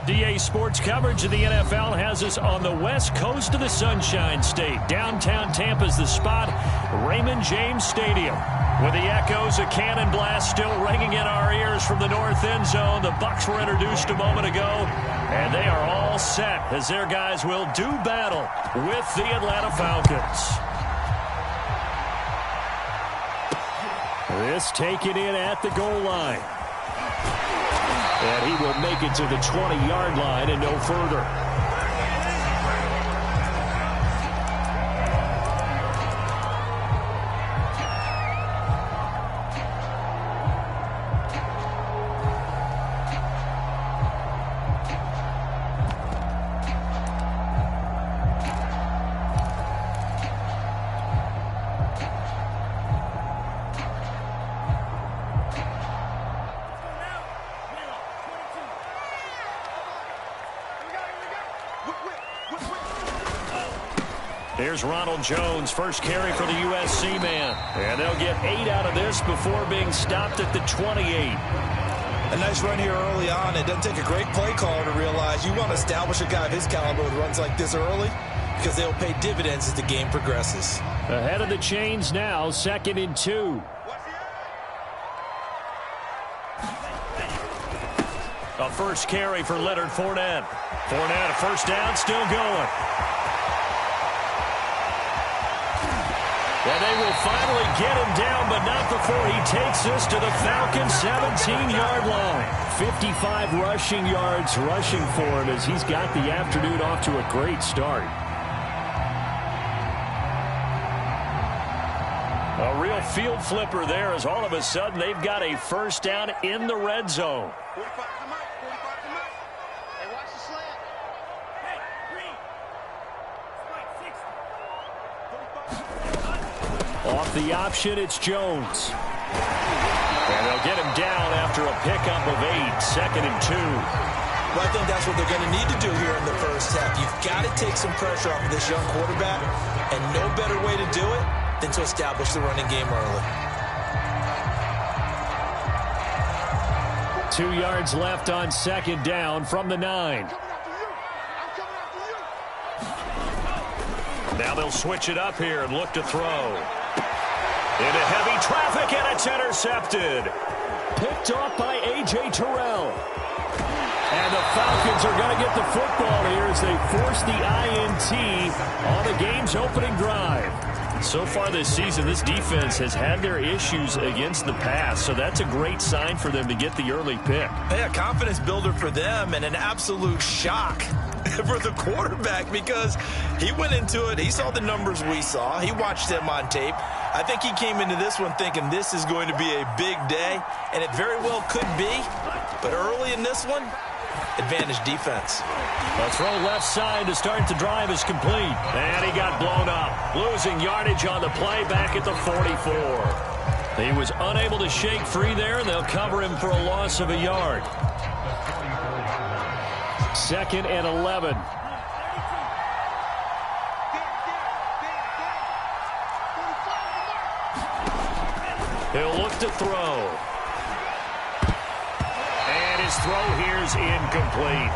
DA Sports coverage of the NFL has us on the west coast of the Sunshine State. Downtown Tampa's the spot, Raymond James Stadium. With the echoes of cannon blast still ringing in our ears from the north end zone, the Bucs were introduced a moment ago, and they are all set as their guys will do battle with the Atlanta Falcons. This taken in at the goal line. And he will make it to the 20-yard line and no further. Here's Ronald Jones, first carry for the USC man. And they'll get 8 out of this before being stopped at the 28. A nice run here early on. It doesn't take a great play caller to realize you want to establish a guy of his caliber with runs like this early because they'll pay dividends as the game progresses. Ahead of the chains now, 2nd and 2. A first carry for Leonard Fournette. Fournette, a first down, still going. And they will finally get him down, but not before he takes this to the Falcons' 17-yard line. 55 rushing yards rushing for him as he's got the afternoon off to a great start. A real field flipper there as all of a sudden they've got a first down in the red zone. Off the option, it's Jones. And they'll get him down after a pickup of 8, 2nd and 2. Well, I think that's what they're going to need to do here in the first half. You've got to take some pressure off of this young quarterback, and no better way to do it than to establish the running game early. 2 yards left on 2nd down from the 9. Now they'll switch it up here and look to throw. Into heavy traffic, and it's intercepted. Picked off by A.J. Terrell. And the Falcons are going to get the football here as they force the INT on the game's opening drive. So far this season, this defense has had their issues against the pass, so that's a great sign for them to get the early pick. Yeah, confidence builder for them and an absolute shock for the quarterback because he went into it. He saw the numbers we saw. He watched them on tape. I think he came into this one thinking this is going to be a big day, and it very well could be. But early in this one, advantage defense. A throw left side to start the drive is complete. And he got blown up. Losing yardage on the play back at the 44. He was unable to shake free there, and they'll cover him for a loss of a yard. 2nd and 11. He'll look to throw. And his throw here's incomplete.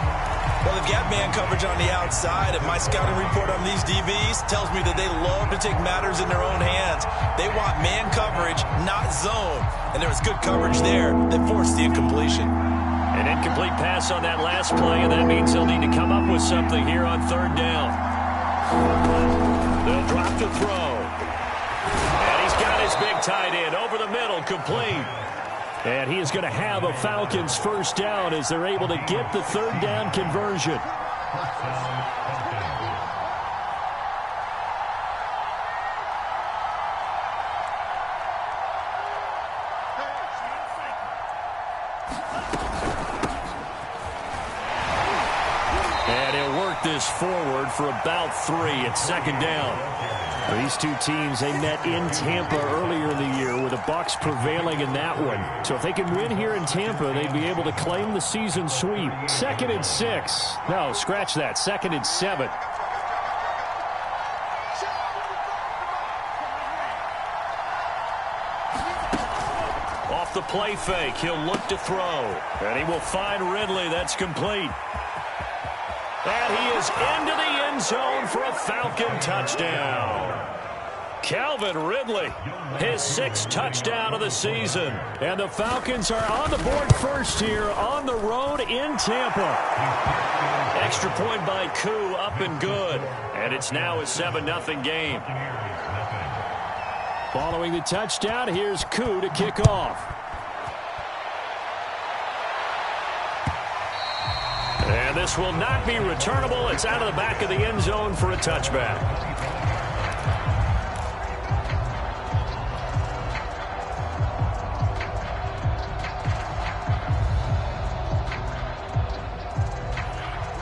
Well, they've got man coverage on the outside, and my scouting report on these DBs tells me that they love to take matters in their own hands. They want man coverage, not zone. And there was good coverage there that forced the incompletion. An incomplete pass on that last play, and that means they'll need to come up with something here on 3rd down. They'll drop to throw. And he's got his big tight end over the middle, complete. And he is going to have a Falcons first down as they're able to get the 3rd down conversion. And he'll work this forward for about 3 at 2nd down. These two teams, they met in Tampa earlier in the year with the Bucs prevailing in that one. So if they can win here in Tampa, they'd be able to claim the season sweep. 2nd and 6. No, scratch that. 2nd and 7. Off the play fake, he'll look to throw. And he will find Ridley. That's complete. And he is into the end zone for a Falcon touchdown. Calvin Ridley, his 6th touchdown of the season. And the Falcons are on the board first here on the road in Tampa. Extra point by Koo, up and good. And it's now a 7-0 game. Following the touchdown, here's Koo to kick off. And this will not be returnable. It's out of the back of the end zone for a touchback.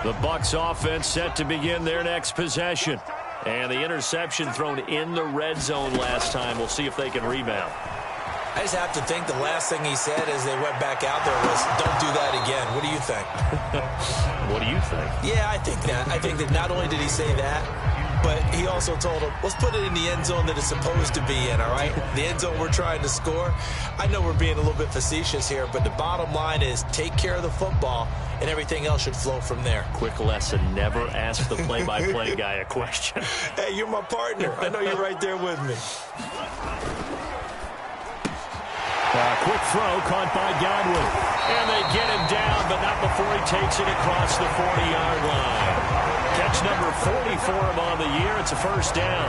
The Bucs offense set to begin their next possession. And the interception thrown in the red zone last time. We'll see if they can rebound. I just have to think the last thing he said as they went back out there was, don't do that again. What do you think? What do you think? Yeah, I think that. I think that not only did he say that, but he also told him, let's put it in the end zone that it's supposed to be in, all right? The end zone we're trying to score. I know we're being a little bit facetious here, but the bottom line is take care of the football, and everything else should flow from there. Quick lesson, never ask the play-by-play guy a question. Hey, you're my partner. I know you're right there with me. Quick throw caught by Godwin. And they get him down, but not before he takes it across the 40-yard line. Catch number 40 for him on the year. It's a first down.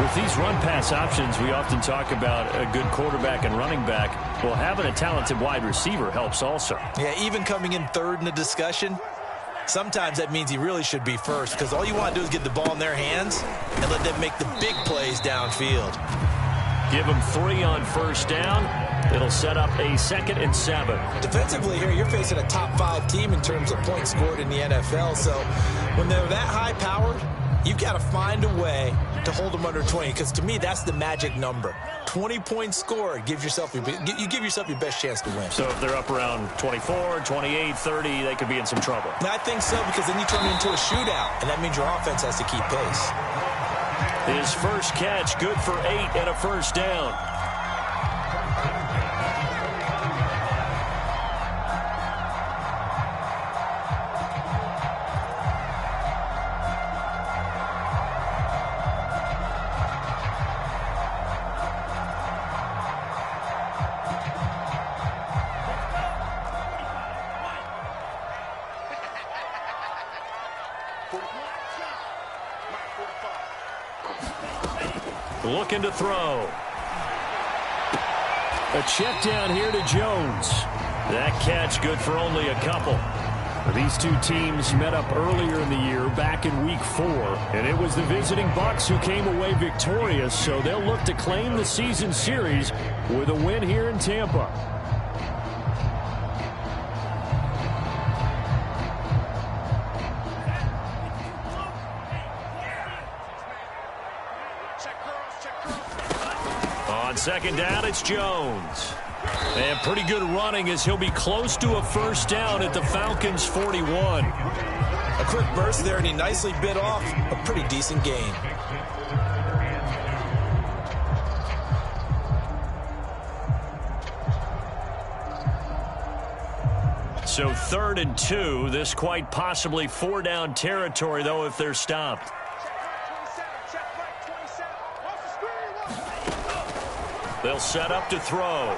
With these run-pass options, we often talk about a good quarterback and running back. Well, having a talented wide receiver helps also. Yeah, even coming in third in the discussion, sometimes that means he really should be first, because all you want to do is get the ball in their hands and let them make the big plays downfield. Give him 3 on first down. It'll set up a 2nd and 7. Defensively here, you're facing a top 5 team in terms of points scored in the NFL. So when they're that high-powered, you've got to find a way to hold them under 20, because to me, that's the magic number. 20 points scored, you give yourself your best chance to win. So if they're up around 24, 28, 30, they could be in some trouble. And I think so, because then you turn it into a shootout, and that means your offense has to keep pace. His first catch, good for 8 and a first down. Looking to throw. A check down here to Jones. That catch good for only a couple. These two teams met up earlier in the year, back in week 4, and it was the visiting Bucs who came away victorious, so they'll look to claim the season series with a win here in Tampa. On second down, it's Jones. And pretty good running as he'll be close to a first down at the Falcons' 41. A quick burst there, and he nicely bit off a pretty decent gain. So 3rd and 2, this quite possibly 4-down territory, though, if they're stopped. They'll set up to throw.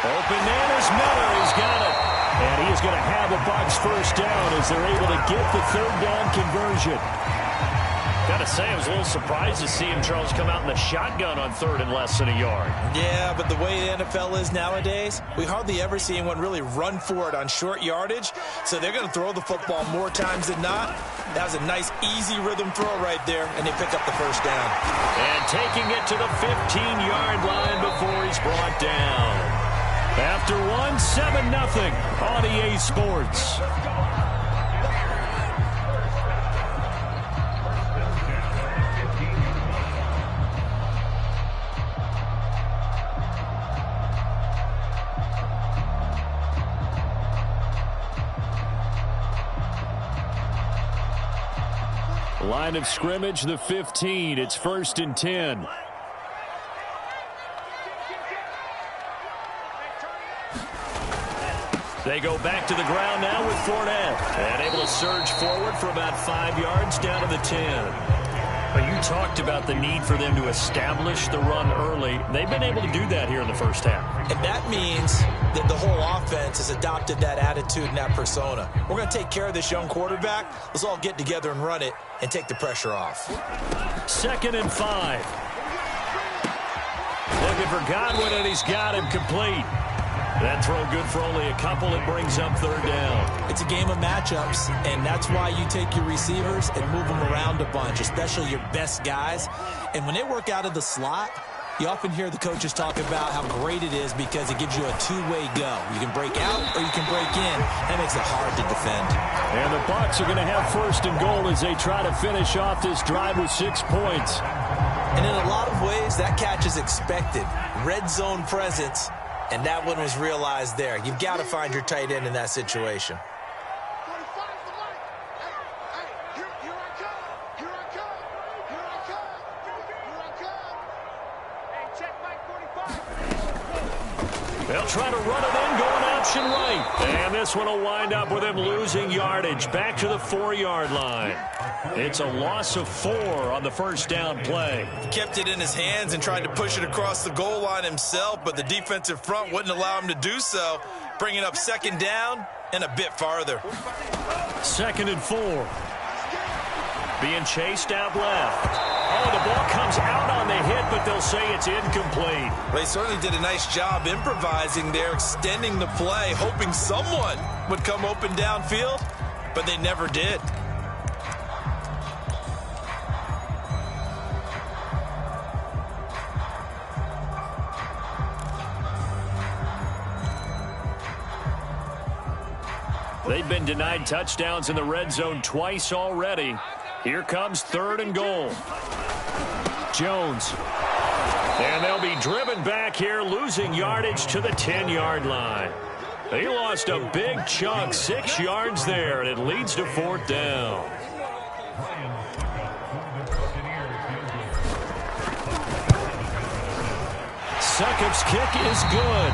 Open man is Miller. He's got it. And he is going to have a Bucs first down as they're able to get the 3rd down conversion. Got to say, I was a little surprised to see him, Charles, come out in the shotgun on 3rd and less than a yard. Yeah, but the way the NFL is nowadays, we hardly ever see anyone really run for it on short yardage. So they're going to throw the football more times than not. That was a nice, easy rhythm throw right there, and they pick up the first down. And taking it to the 15-yard line before he's brought down. After 7-0 on EA Sports. Line of scrimmage, the 15. It's 1st and 10. They go back to the ground now with Fournette. And able to surge forward for about 5 yards down to the 10. But you talked about the need for them to establish the run early. They've been able to do that here in the first half. And that means that the whole offense has adopted that attitude and that persona. We're going to take care of this young quarterback. Let's all get together and run it and take the pressure off. 2nd and 5. Looking for Godwin, and he's got him complete. That throw good for only a couple. It brings up 3rd down. It's a game of matchups, and that's why you take your receivers and move them around a bunch, especially your best guys. And when they work out of the slot, you often hear the coaches talk about how great it is because it gives you a two-way go. You can break out or you can break in. That makes it hard to defend. And the Bucs are going to have 1st and goal as they try to finish off this drive with 6 points. And in a lot of ways, that catch is expected. Red zone presence. And that one was realized there. You've got to find your tight end in that situation. They'll try to run it in, going option right. And this one will wind up with him losing yardage back to the 4-yard line. It's a loss of 4 on the 1st down play. Kept it in his hands and tried to push it across the goal line himself, but the defensive front wouldn't allow him to do so, bringing up 2nd down and a bit farther. 2nd and 4. Being chased out left. Oh, the ball comes out on the hit, but they'll say it's incomplete. They certainly did a nice job improvising there, extending the play, hoping someone would come open downfield, but they never did. They've been denied touchdowns in the red zone twice already. Here comes 3rd and goal. Jones. And they'll be driven back here, losing yardage to the 10-yard line. They lost a big chunk, 6 yards there, and it leads to 4th down. Succop's kick is good.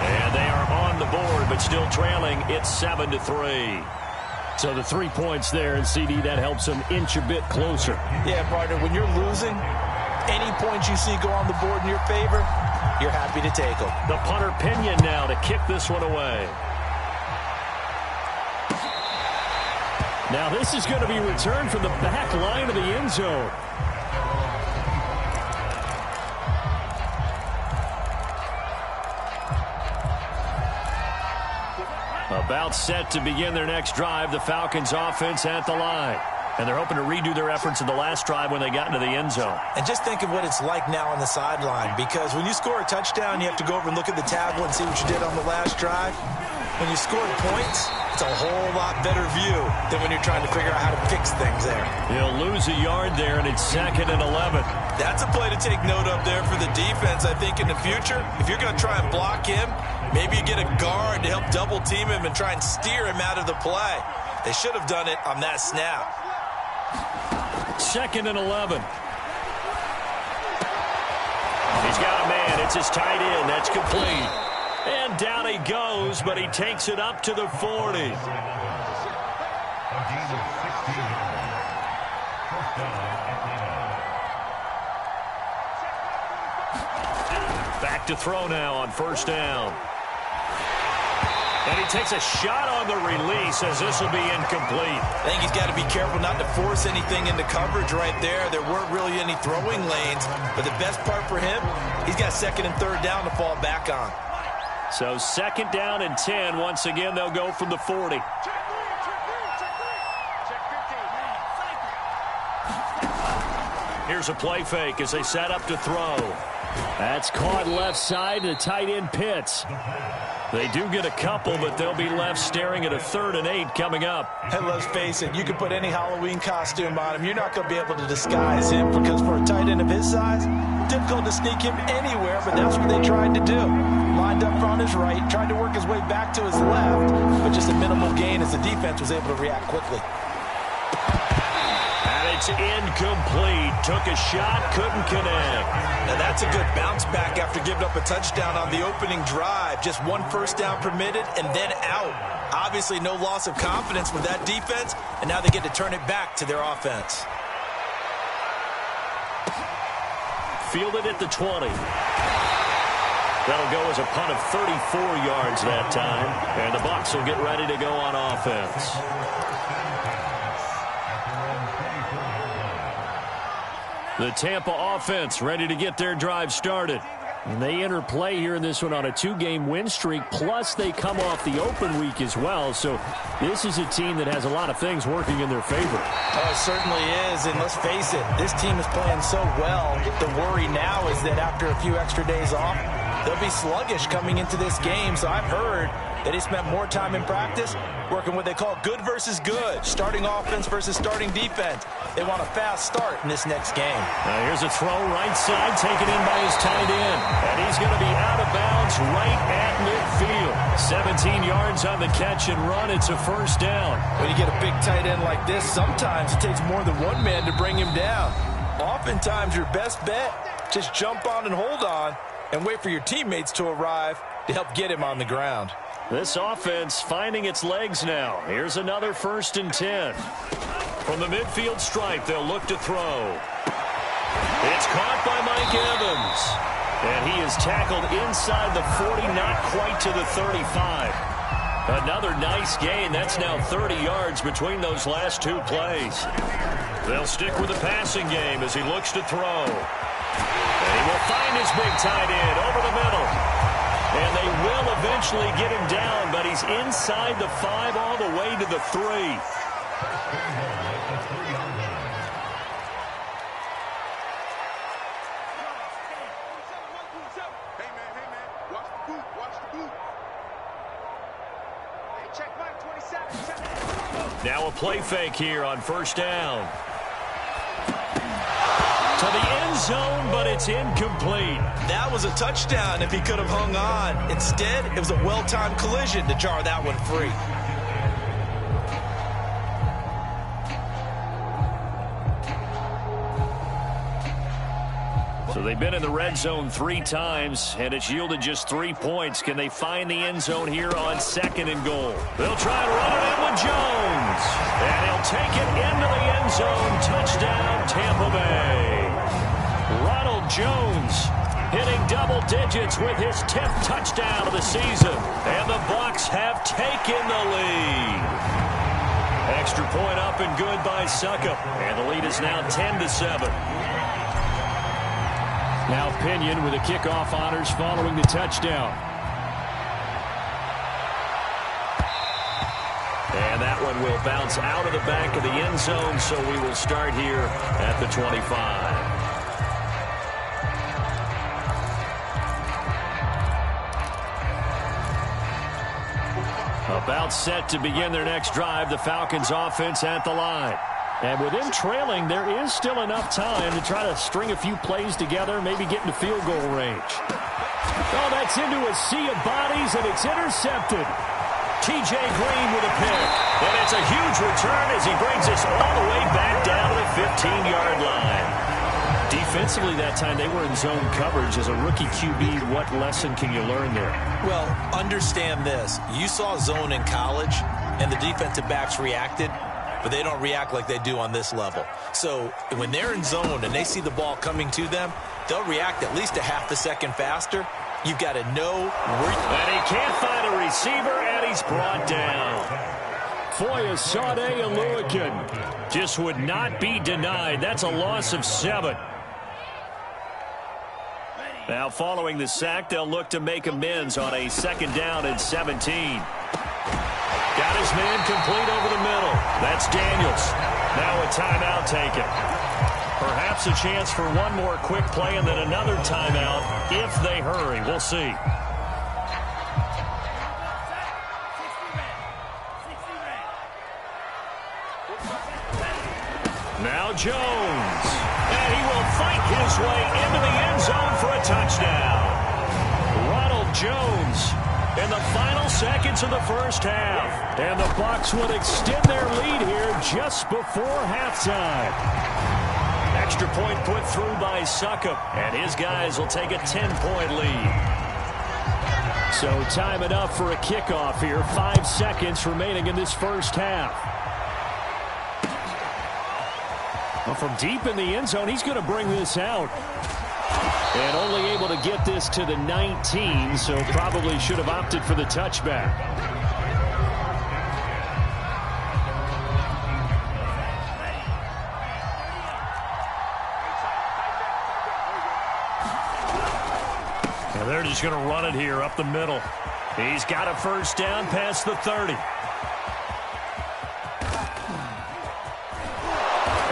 And they are on the board, but still trailing. It's 7-3. So the 3 points there, and CD, that helps them inch a bit closer. Yeah, partner, when you're losing, any points you see go on the board in your favor, you're happy to take them. The punter Pinion now to kick this one away. Now this is going to be returned from the back line of the end zone. About set to begin their next drive, the Falcons offense at the line. And they're hoping to redo their efforts in the last drive when they got into the end zone. And just think of what it's like now on the sideline, because when you score a touchdown, you have to go over and look at the tablet and see what you did on the last drive. When you scored points, it's a whole lot better view than when you're trying to figure out how to fix things there. He'll lose a yard there, and it's 2nd and 11. That's a play to take note of there for the defense, I think, in the future. If you're going to try and block him, maybe you get a guard to help double-team him and try and steer him out of the play. They should have done it on that snap. 2nd and 11. He's got a man. It's his tight end. That's complete. And down he goes, but he takes it up to the 40. Back to throw now on 1st down. And he takes a shot on the release as this will be incomplete. I think he's got to be careful not to force anything into coverage right there. There weren't really any throwing lanes. But the best part for him, he's got 2nd and 3rd down to fall back on. So 2nd down and 10. Once again, they'll go from the 40. Here's a play fake as they set up to throw. That's caught left side to tight end Pitts. They do get a couple, but they'll be left staring at a 3rd and 8 coming up. And let's face it, you can put any Halloween costume on him. You're not going to be able to disguise him, because for a tight end of his size, difficult to sneak him anywhere, but that's what they tried to do. Lined up on his right, tried to work his way back to his left, but just a minimal gain as the defense was able to react quickly. And they It's incomplete. Took a shot, couldn't connect. Now that's a good bounce back after giving up a touchdown on the opening drive. Just one first down permitted and then out. Obviously no loss of confidence with that defense, and now they get to turn it back to their offense. Fielded at the 20. That'll go as a punt of 34 yards that time. And the Bucs will get ready to go on offense. The Tampa offense ready to get their drive started. And they enter play here in this one on a 2-game win streak, plus they come off the open week as well. So this is a team that has a lot of things working in their favor. Oh, it certainly is, and let's face it, this team is playing so well. The worry now is that after a few extra days off, they'll be sluggish coming into this game. So I've heard that he spent more time in practice working what they call good versus good, starting offense versus starting defense. They want a fast start in this next game. Now here's a throw right side, taken in by his tight end. And he's going to be out of bounds right at midfield. 17 yards on the catch and run. It's a first down. When you get a big tight end like this, sometimes it takes more than one man to bring him down. Oftentimes your best bet, just jump on and hold on and wait for your teammates to arrive to help get him on the ground. This offense finding its legs now. Here's another 1st and 10. From the midfield stripe, they'll look to throw. It's caught by Mike Evans. And he is tackled inside the 40, not quite to the 35. Another nice gain. That's now 30 yards between those last two plays. They'll stick with the passing game as he looks to throw. And he will find his big tight end over the middle. And they will eventually get him down, but he's inside the 5 all the way to the 3. Now a play fake here on 1st down. To the end zone, but it's incomplete. That was a touchdown if he could have hung on. Instead, it was a well-timed collision to jar that one free. So they've been in the red zone 3 times, and it's yielded just 3 points. Can they find the end zone here on 2nd and goal? They'll try and run it in with Jones. And he'll take it into the end zone. Touchdown, Tampa Bay. Ronald Jones hitting double digits with his 10th touchdown of the season. And the Bucs have taken the lead. Extra point up and good by Succop. And the lead is now 10-7. Now Pinion with the kickoff honors following the touchdown. And that one will bounce out of the back of the end zone, so we will start here at the 25. About set to begin their next drive, the Falcons offense at the line. And with them trailing, there is still enough time to try to string a few plays together, maybe get into field goal range. Oh, that's into a sea of bodies, and it's intercepted. T.J. Green with a pick. And it's a huge return as he brings us all the way back down to the 15-yard line. Defensively that time, they were in zone coverage. As a rookie QB, what lesson can you learn there? Well, understand this. You saw zone in college, and the defensive backs reacted, but they don't react like they do on this level. So when they're in zone and they see the ball coming to them, they'll react at least a half a second faster. You've got to know where... And he can't find a receiver, and he's brought down. Foyesade Oluokun just would not be denied. That's a loss of 7. Now following the sack, they'll look to make amends on a 2nd down and 17. Got his man complete over the middle. That's Daniels. Now a timeout taken. Perhaps a chance for one more quick play and then another timeout if they hurry. We'll see. Now Jones. And he will fight his way into the end zone for a touchdown. Ronald Jones in the final seconds of the first half. And the Bucs would extend their lead here just before halftime. Extra point put through by Succop, and his guys will take a 10-point lead. So time enough for a kickoff here. 5 seconds remaining in this first half. Well, from deep in the end zone, he's going to bring this out. And only able to get this to the 19, so probably should have opted for the touchback. And they're just going to run it here up the middle. He's got a first down past the 30.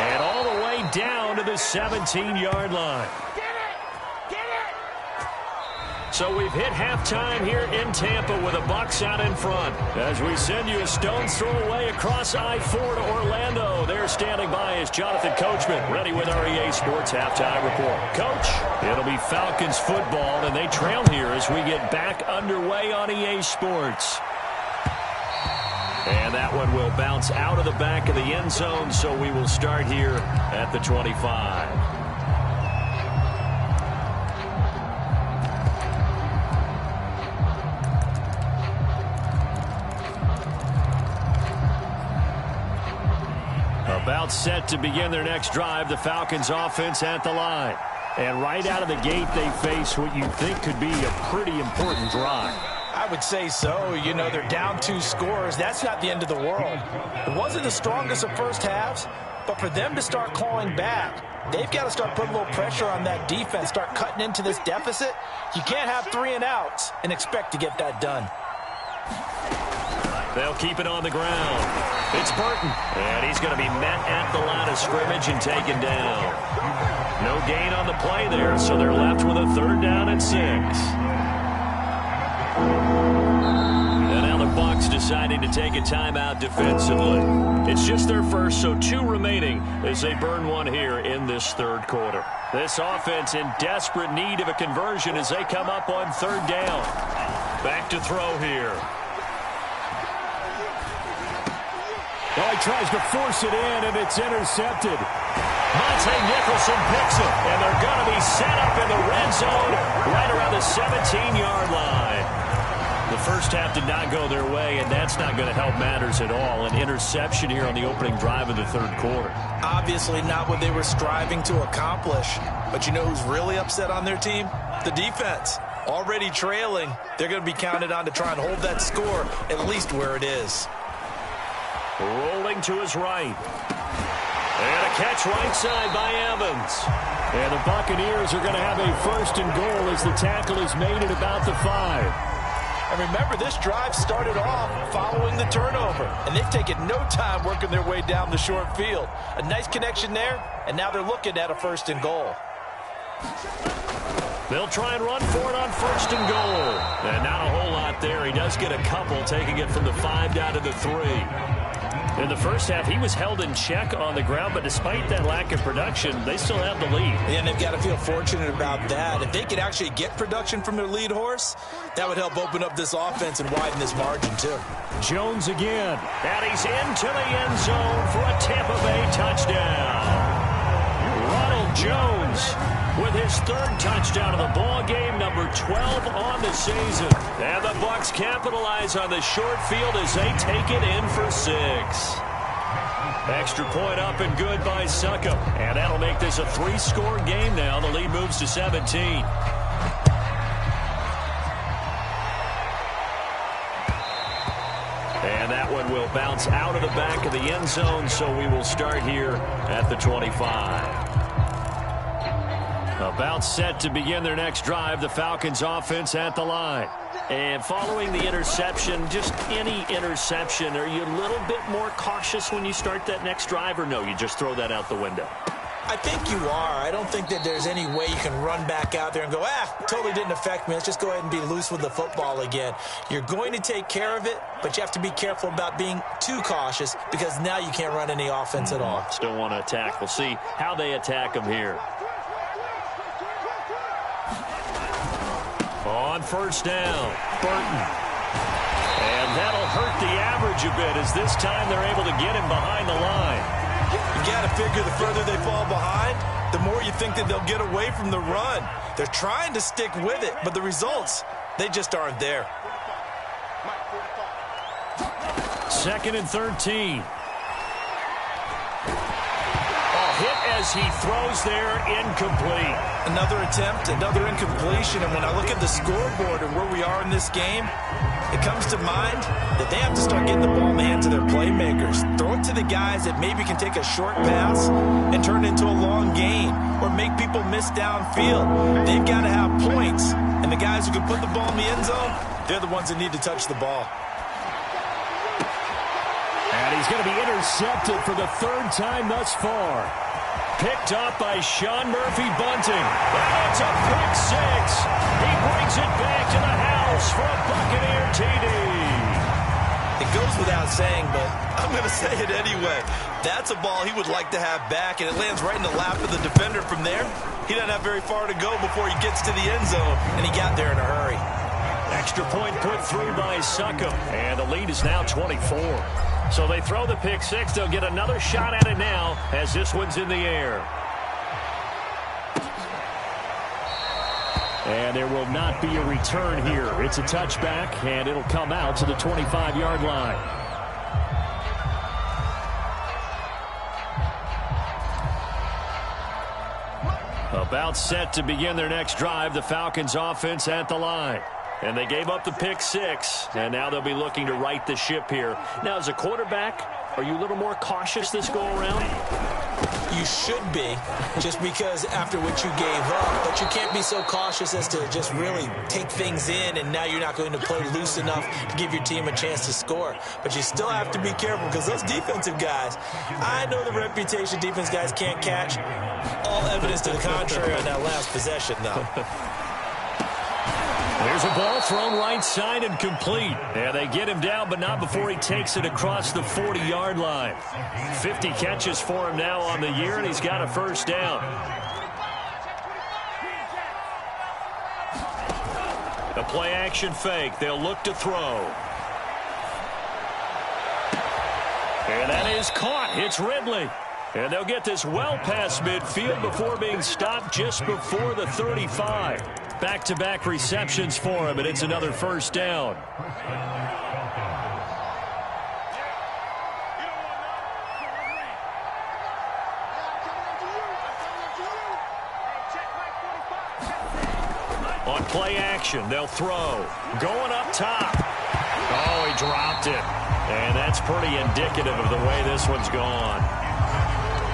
And all the way down to the 17-yard line. So we've hit halftime here in Tampa with the Bucs out in front. As we send you a stone's throw away across I-4 to Orlando. There standing by is Jonathan Coachman, ready with our EA Sports Halftime Report. Coach, it'll be Falcons football, and they trail here as we get back underway on EA Sports. And that one will bounce out of the back of the end zone, so we will start here at the 25. About set to begin their next drive, the Falcons offense at the line. And right out of the gate, they face what you think could be a pretty important drive. I would say so. You know, they're down 2 scores. That's not the end of the world. It wasn't the strongest of first halves, but for them to start clawing back, they've got to start putting a little pressure on that defense, start cutting into this deficit. You can't have 3 and outs and expect to get that done. They'll keep it on the ground. It's Burton, and he's going to be met at the line of scrimmage and taken down. No gain on the play there, so they're left with a 3rd down and 6. And now the Bucs deciding to take a timeout defensively. It's just their first, so 2 remaining as they burn one here in this 3rd quarter. This offense in desperate need of a conversion as they come up on 3rd down. Back to throw here. Well, he tries to force it in, and it's intercepted. Monte Nicholson picks it, and they're going to be set up in the red zone right around the 17-yard line. The first half did not go their way, and that's not going to help matters at all. An interception here on the opening drive of the 3rd quarter. Obviously not what they were striving to accomplish. But you know who's really upset on their team? The defense. Already trailing, they're going to be counted on to try and hold that score at least where it is. Rolling to his right. And a catch right side by Evans. And the Buccaneers are going to have a 1st and goal as the tackle is made at about the 5. And remember, this drive started off following the turnover. And they've taken no time working their way down the short field. A nice connection there, and now they're looking at a 1st and goal. They'll try and run for it on 1st and goal. And not a whole lot there. He does get a couple, taking it from the 5 down to the 3. In the first half, he was held in check on the ground, but despite that lack of production, they still have the lead. And they've got to feel fortunate about that. If they could actually get production from their lead horse, that would help open up this offense and widen this margin, too. Jones again, and he's into the end zone for a Tampa Bay touchdown. Ronald Jones with his 3rd touchdown of the ball game, number 12 on the season. And the Bucs capitalize on the short field as they take it in for 6. Extra point up and good by Succop. And that'll make this a 3-score game now. The lead moves to 17. And that one will bounce out of the back of the end zone, so we will start here at the 25. About set to begin their next drive, the Falcons offense at the line. And following the interception, just any interception, are you a little bit more cautious when you start that next drive, or no, you just throw that out the window? I think you are. I don't think that there's any way you can run back out there and go, totally didn't affect me. Let's just go ahead and be loose with the football again. You're going to take care of it, but you have to be careful about being too cautious because now you can't run any offense at all. Still want to attack. We'll see how they attack them here. On 1st down, Burton. That'll hurt the average a bit as this time they're able to get him behind the line. You got to figure the further they fall behind, the more you think that they'll get away from the run. They're trying to stick with it, but the results, they just aren't there. 2nd and 13. Hit as he throws there, incomplete. Another attempt, another incompletion, and when I look at the scoreboard and where we are in this game, it comes to mind that they have to start getting the ball in the hands of their playmakers. Throw it to the guys that maybe can take a short pass and turn it into a long gain or make people miss downfield. They've got to have points, and the guys who can put the ball in the end zone, they're the ones that need to touch the ball. And he's going to be intercepted for the 3rd time thus far. Picked up by Sean Murphy-Bunting. And it's a pick 6. He brings it back to the house for a Buccaneer TD. It goes without saying, but I'm going to say it anyway. That's a ball he would like to have back, and it lands right in the lap of the defender from there. He doesn't have very far to go before he gets to the end zone, and he got there in a hurry. Extra point put through by Succop, and the lead is now 24. So they throw the pick 6. They'll get another shot at it now as this one's in the air. And there will not be a return here. It's a touchback, and it'll come out to the 25-yard line. About set to begin their next drive, the Falcons offense at the line. And they gave up the pick 6, and now they'll be looking to right the ship here. Now, as a quarterback, are you a little more cautious this go-around? You should be, just because after what you gave up, but you can't be so cautious as to just really take things in, and now you're not going to play loose enough to give your team a chance to score. But you still have to be careful, because those defensive guys, I know the reputation defense guys can't catch. All evidence to the contrary on that last possession, though. There's a ball thrown right side and complete. Yeah, they get him down, but not before he takes it across the 40-yard line. 50 catches for him now on the year, and he's got a 1st down. A play-action fake. They'll look to throw. And that is caught. It's Ridley. And they'll get this well past midfield before being stopped just before the 35. Back-to-back receptions for him, and it's another 1st down. On play action, they'll throw. Going up top. Oh, he dropped it. And that's pretty indicative of the way this one's gone.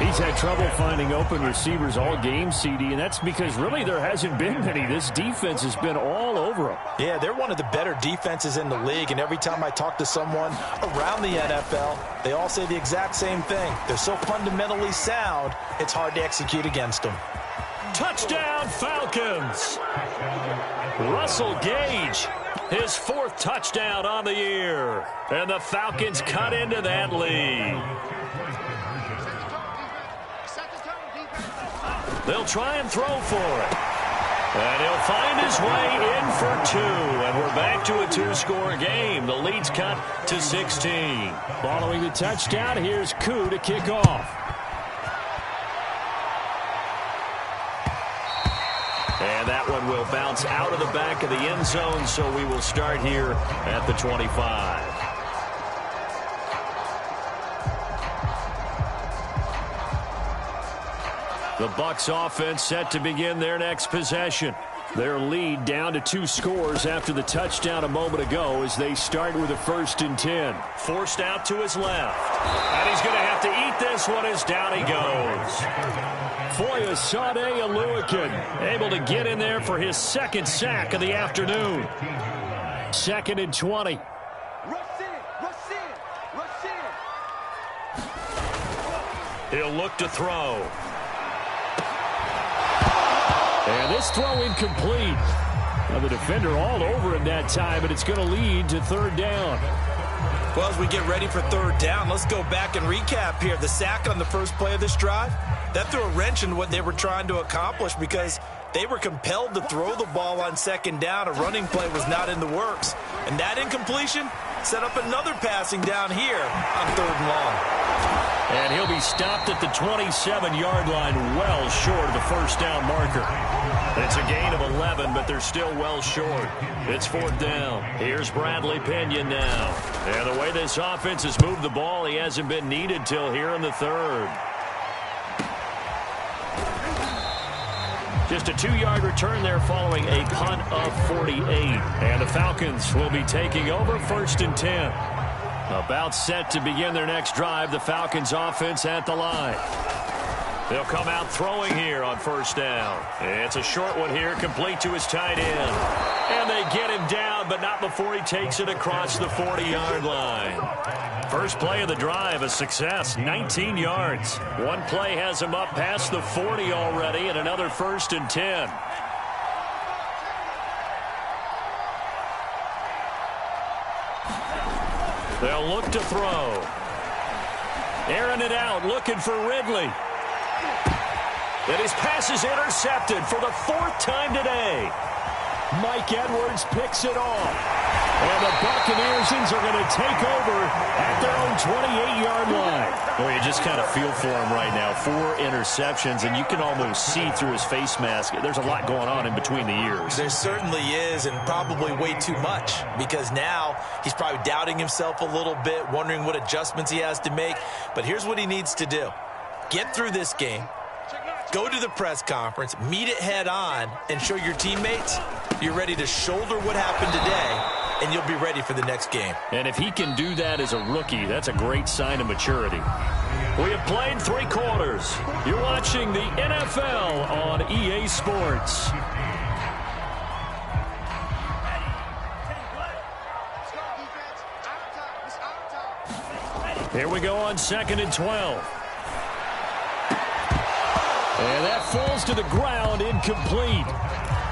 He's had trouble finding open receivers all game, CD, and that's because really there hasn't been many. This defense has been all over him. Yeah, they're one of the better defenses in the league, and every time I talk to someone around the NFL, they all say the exact same thing. They're so fundamentally sound, it's hard to execute against them. Touchdown, Falcons! Russell Gage, his 4th touchdown on the year, and the Falcons cut into that lead. They'll try and throw for it. And he'll find his way in for 2. And we're back to a 2-score game. The lead's cut to 16. Following the touchdown, here's Koo to kick off. And that one will bounce out of the back of the end zone, so we will start here at the 25. The Bucs offense set to begin their next possession. Their lead down to 2 scores after the touchdown a moment ago as they start with a 1st and 10. Forced out to his left. And he's going to have to eat this one as down he goes. Foyesade Oluokun able to get in there for his 2nd sack of the afternoon. 2nd and 20. He'll look to throw. And this throw incomplete. Now the defender all over him that time, but it's going to lead to 3rd down. Well, as we get ready for 3rd down, let's go back and recap here. The sack on the first play of this drive, that threw a wrench in what they were trying to accomplish because they were compelled to throw the ball on 2nd down. A running play was not in the works. And that incompletion, set up another passing down here on 3rd and long. And he'll be stopped at the 27-yard line, well short of the first down marker. It's a gain of 11, but they're still well short. It's 4th down. Here's Bradley Pinion now. And the way this offense has moved the ball, he hasn't been needed till here in the 3rd. Just a 2-yard return there following a punt of 48. And the Falcons will be taking over 1st and 10. About set to begin their next drive, the Falcons offense at the line. They'll come out throwing here on 1st down. It's a short one here, complete to his tight end. And they get him down, but not before he takes it across the 40-yard line. First play of the drive, a success, 19 yards. One play has him up past the 40 already, and another 1st and 10. They'll look to throw. Airing it out, looking for Ridley. And his pass is intercepted for the 4th time today. Mike Edwards picks it off. And the Buccaneers are going to take over at their own 28-yard line. Well, you just kind of feel for him right now. 4 interceptions, and you can almost see through his face mask. There's a lot going on in between the ears. There certainly is, and probably way too much, because now he's probably doubting himself a little bit, wondering what adjustments he has to make. But here's what he needs to do. Get through this game. Go to the press conference, meet it head on, and show your teammates you're ready to shoulder what happened today, and you'll be ready for the next game. And if he can do that as a rookie, that's a great sign of maturity. We have played 3 quarters. You're watching the NFL on EA Sports. Here we go on 2nd and 12. And that falls to the ground, incomplete.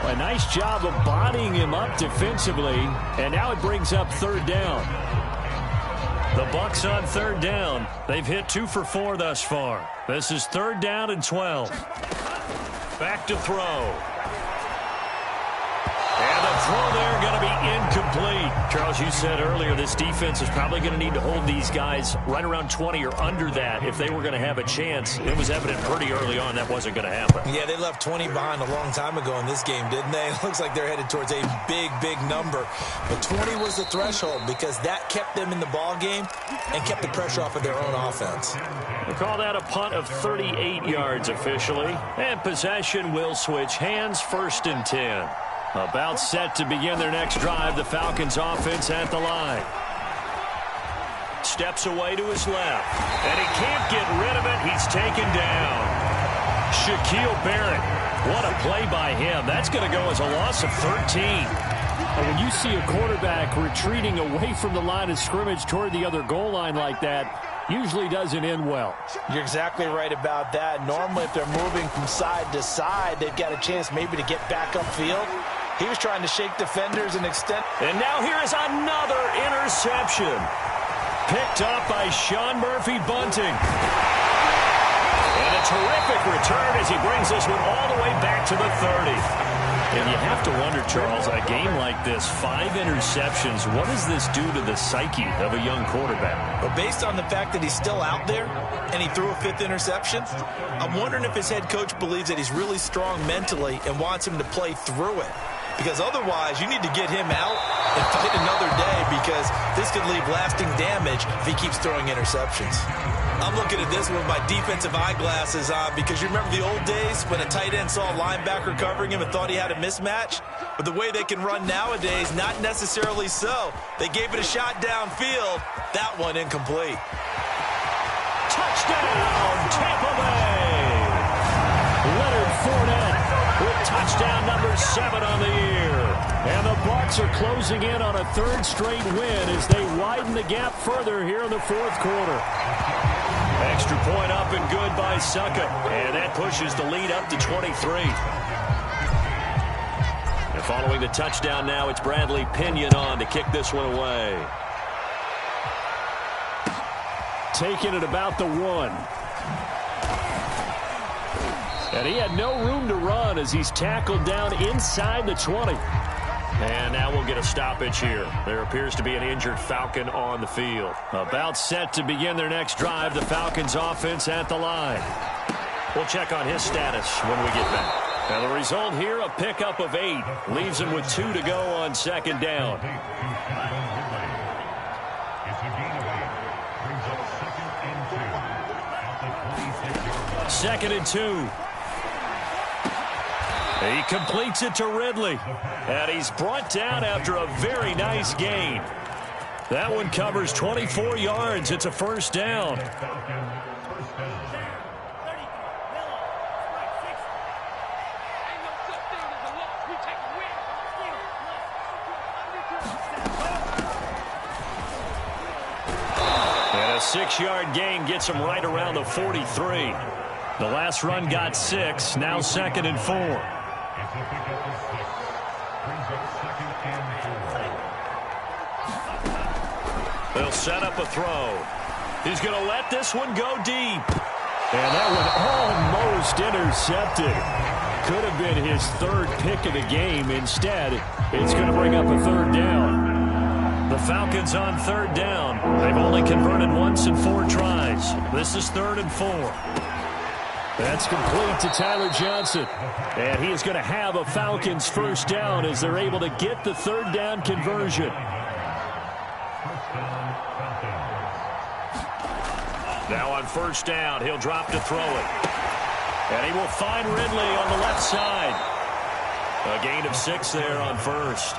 A nice job of bodying him up defensively. And now it brings up 3rd down. The Bucs on 3rd down. They've hit 2 for 4 thus far. This is 3rd down and 12. Back to throw. And the throw there going to be incomplete. Charles, you said earlier this defense is probably going to need to hold these guys right around 20 or under that if they were going to have a chance. It was evident pretty early on that wasn't going to happen. Yeah, they left 20 behind a long time ago in this game, didn't they? It looks like they're headed towards a big, big number. But 20 was the threshold because that kept them in the ball game and kept the pressure off of their own offense. We'll call that a punt of 38 yards officially. And possession will switch hands, 1st and 10. About set to begin their next drive, the Falcons offense at the line. Steps away to his left. And he can't get rid of it. He's taken down. Shaquille Barrett. What a play by him. That's going to go as a loss of 13. And when you see a quarterback retreating away from the line of scrimmage toward the other goal line like that, usually doesn't end well. You're exactly right about that. Normally, if they're moving from side to side, they've got a chance maybe to get back upfield. He was trying to shake defenders and extend. And now here is another interception. Picked up by Sean Murphy-Bunting. And a terrific return as he brings this one all the way back to the 30. And you have to wonder, Charles, a game like this, 5 interceptions, what does this do to the psyche of a young quarterback? But based on the fact that he's still out there and he threw a 5th interception, I'm wondering if his head coach believes that he's really strong mentally and wants him to play through it. Because otherwise, you need to get him out and fight another day because this could leave lasting damage if he keeps throwing interceptions. I'm looking at this with my defensive eyeglasses on because you remember the old days when a tight end saw a linebacker covering him and thought he had a mismatch? But the way they can run nowadays, not necessarily so. They gave it a shot downfield. That one incomplete. Touchdown, Tampa Bay! Leonard Fournette with touchdown number 7 on the year. And the Bucs are closing in on a 3rd straight win as they widen the gap further here in the 4th quarter. Extra point up and good by Succa. And that pushes the lead up to 23. And following the touchdown now, it's Bradley Pinion on to kick this one away. Taking it about the 1. And he had no room to run as he's tackled down inside the 20. And now we'll get a stoppage here. There appears to be an injured Falcon on the field. About set to begin their next drive, the Falcons offense at the line. We'll check on his status when we get back. And the result here, a pickup of 8. Leaves him with 2 to go on second down. Second and 2. He completes it to Ridley. And he's brought down after a very nice gain. That one covers 24 yards. It's a first down. And a 6-yard gain gets him right around the 43. The last run got 6. Now second and 4. They'll set up a throw. He's going to let this one go deep. And that one almost intercepted. Could have been his 3rd pick of the game. Instead, it's going to bring up a 3rd down. The Falcons on 3rd down. They've only converted once in 4 tries. This is 3rd and 4. That's complete to Tyler Johnson. And he is going to have a Falcons first down as they're able to get the 3rd down conversion. Now on first down, he'll drop to throw it. And he will find Ridley on the left side. A gain of 6 there on first.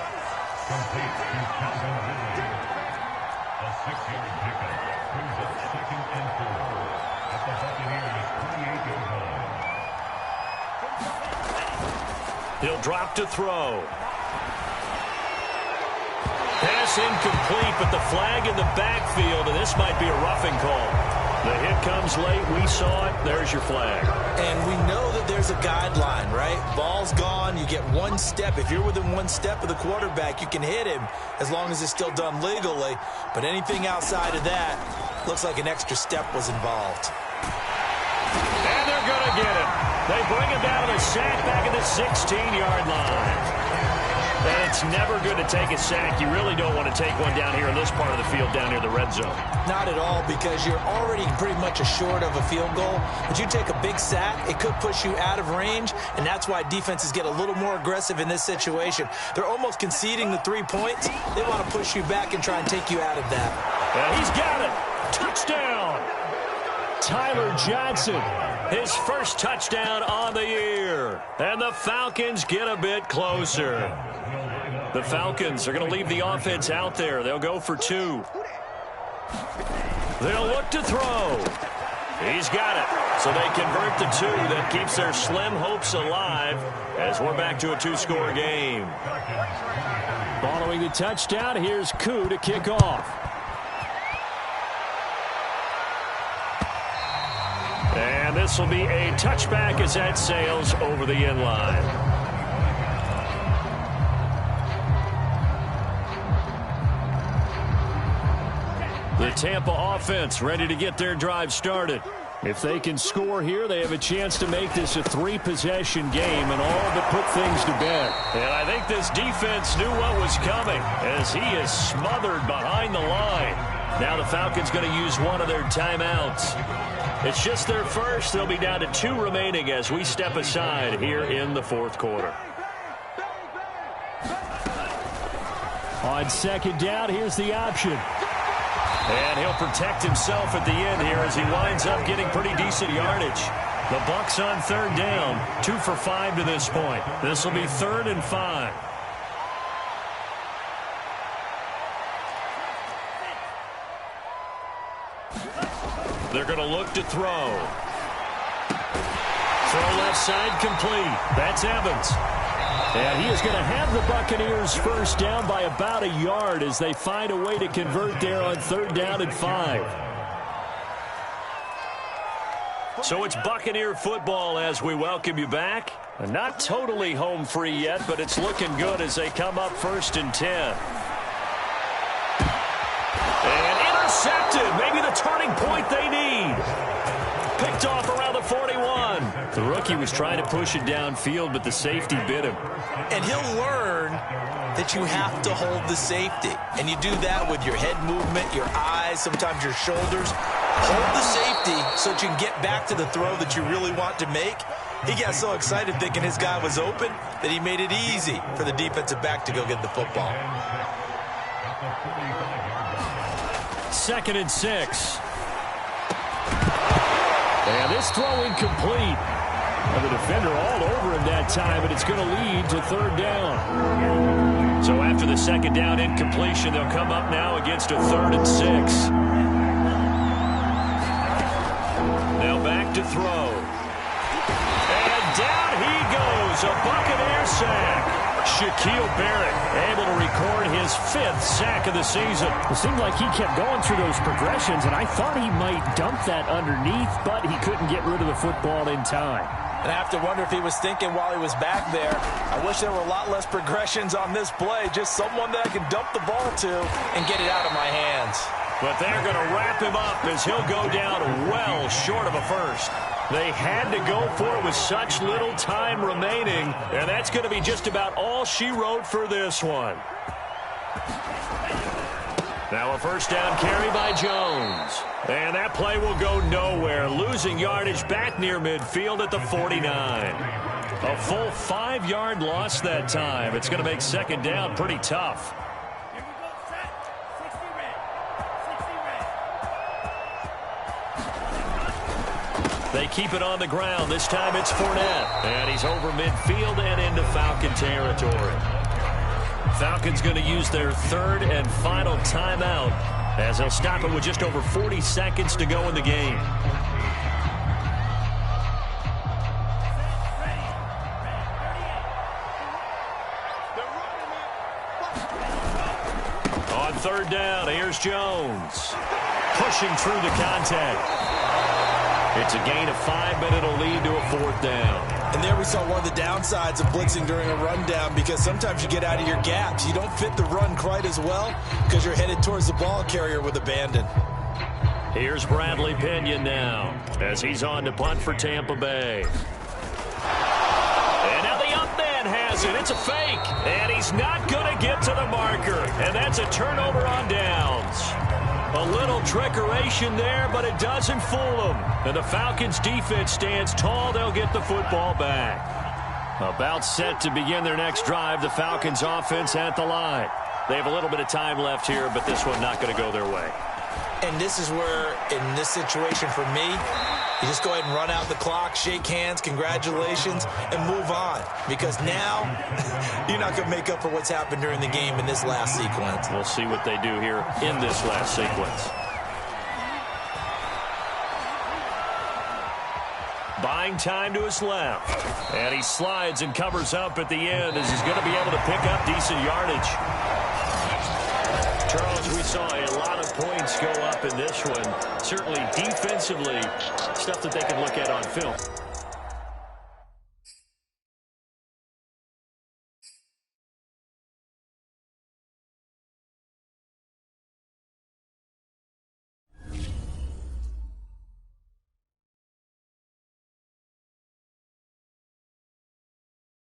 He'll drop to throw. Pass incomplete, but the flag in the backfield, and this might be a roughing call. The hit comes late. We saw it. There's your flag. And we know that there's a guideline, right? Ball's gone. You get 1 step. If you're within 1 step of the quarterback, you can hit him as long as it's still done legally. But anything outside of that looks like an extra step was involved. And they're going to get him. They bring him down to the sack back at the 16-yard line. And it's never good to take a sack. You really don't want to take one down here in this part of the field, down near the red zone. Not at all, because you're already pretty much assured of a field goal. But you take a big sack, it could push you out of range, and that's why defenses get a little more aggressive in this situation. They're almost conceding the 3 points. They want to push you back and try and take you out of that. And he's got it. Touchdown. Tyler Johnson, his first touchdown on the year. And the Falcons get a bit closer. The Falcons are going to leave the offense out there. They'll go for 2. They'll look to throw. He's got it. So they convert the 2. That keeps their slim hopes alive as we're back to a 2-score game. Following the touchdown, here's Koo to kick off. And this will be a touchback as that sails over the end line. The Tampa offense ready to get their drive started. If they can score here, they have a chance to make this a 3-possession game and all but put things to bed. And I think this defense knew what was coming as he is smothered behind the line. Now the Falcons going to use one of their timeouts. It's just their first. They'll be down to 2 remaining as we step aside here in the 4th quarter. On second down, here's the option. And he'll protect himself at the end here as he winds up getting pretty decent yardage. The Bucs on 3rd down, 2 for 5 to this point. This will be 3rd and 5. They're going to look to throw. Throw left side complete. That's Evans. And he is going to have the Buccaneers first down by about a yard as they find a way to convert there on 3rd down and 5. So it's Buccaneer football as we welcome you back. Not totally home free yet, but it's looking good as they come up 1st and 10. And intercepted. Maybe the turning point they need. Picked off around the 41. The rookie was trying to push it downfield, but the safety bit him. And he'll learn that you have to hold the safety. And you do that with your head movement, your eyes, sometimes your shoulders. Hold the safety so that you can get back to the throw that you really want to make. He got so excited thinking his guy was open that he made it easy for the defensive back to go get the football. 2nd and 6. And this throw incomplete. And the defender all over him that time, and it's going to lead to 3rd down. So after the 2nd down incompletion, they'll come up now against a 3rd and 6. Now back to throw. And down he goes, a Buccaneer sack. Shaquille Barrett able to record his 5th sack of the season. It seemed like he kept going through those progressions, and I thought he might dump that underneath, but he couldn't get rid of the football in time. And I have to wonder if he was thinking while he was back there, I wish there were a lot less progressions on this play, just someone that I can dump the ball to and get it out of my hands. But they're going to wrap him up as he'll go down well short of a first. They had to go for it with such little time remaining, and that's going to be just about all she wrote for this one. Now a 1st down carry by Jones. And that play will go nowhere, losing yardage back near midfield at the 49. A full 5-yard loss that time. It's going to make 2nd down pretty tough. They keep it on the ground. This time it's Fournette. And he's over midfield and into Falcon territory. Falcons going to use their 3rd and final timeout as they'll stop it with just over 40 seconds to go in the game. On 3rd down, here's Jones. Pushing through the contact. It's a gain of 5, but it'll lead to a 4th down. And there we saw one of the downsides of blitzing during a rundown, because sometimes you get out of your gaps. You don't fit the run quite as well because you're headed towards the ball carrier with abandon. Here's Bradley Pinion now as he's on to punt for Tampa Bay. And now the up man has it. It's a fake. And he's not going to get to the marker. And that's a turnover on downs. A little trickeration there, but it doesn't fool them. And the Falcons defense stands tall. They'll get the football back. About set to begin their next drive. The Falcons offense at the line. They have a little bit of time left here, but this one not going to go their way. And this is where, in this situation for me, you just go ahead and run out the clock, shake hands, congratulations, and move on. Because now, you're not going to make up for what's happened during the game in this last sequence. We'll see what they do here in this last sequence. Buying time to his left. And he slides and covers up at the end as he's going to be able to pick up decent yardage. Charles, we saw a lot of points go up in this one. Certainly defensively, stuff that they can look at on film.